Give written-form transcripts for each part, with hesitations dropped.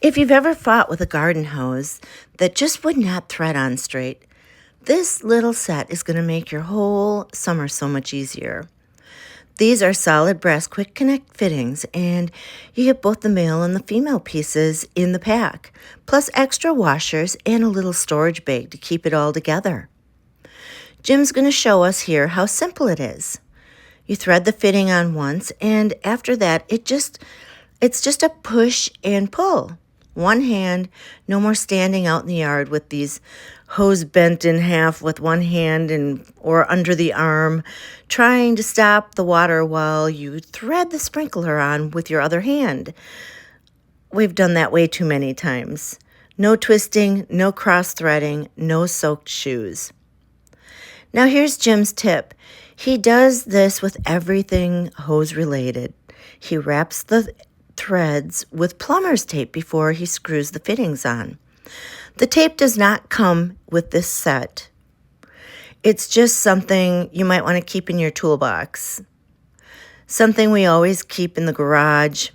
If you've ever fought with a garden hose that just would not thread on straight, this little set is going to make your whole summer so much easier. These are solid brass quick connect fittings, and you get both the male and the female pieces in the pack, plus extra washers and a little storage bag to keep it all together. Jim's going to show us here how simple it is. You thread the fitting on once, and after that, it's just a push and pull. One hand, no more standing out in the yard with these hose bent in half with one hand or under the arm, trying to stop the water while you thread the sprinkler on with your other hand. We've done that way too many times. No twisting, no cross-threading, no soaked shoes. Now here's Jim's tip. He does this with everything hose-related. He wraps the threads with plumber's tape before he screws the fittings on. The tape does not come with this set. It's just something you might want to keep in your toolbox. Something we always keep in the garage,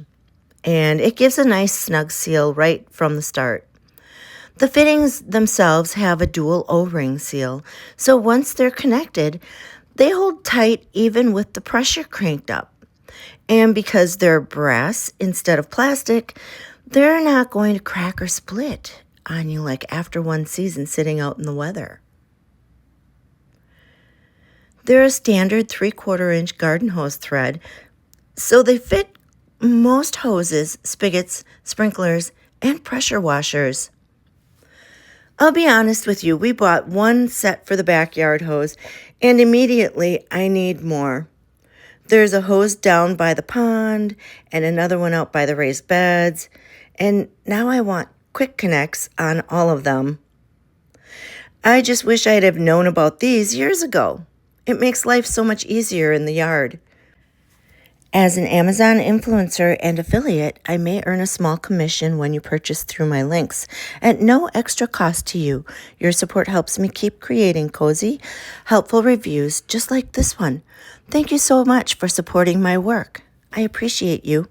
and it gives a nice snug seal right from the start. The fittings themselves have a dual O-ring seal, so once they're connected, they hold tight even with the pressure cranked up. And because they're brass instead of plastic, they're not going to crack or split on you like after one season sitting out in the weather. They're a standard 3/4-inch garden hose thread, so they fit most hoses, spigots, sprinklers, and pressure washers. I'll be honest with you, we bought one set for the backyard hose, and immediately I need more. There's a hose down by the pond and another one out by the raised beds, and now I want quick connects on all of them. I just wish I'd have known about these years ago. It makes life so much easier in the yard. As an Amazon influencer and affiliate, I may earn a small commission when you purchase through my links at no extra cost to you. Your support helps me keep creating cozy, helpful reviews just like this one. Thank you so much for supporting my work. I appreciate you.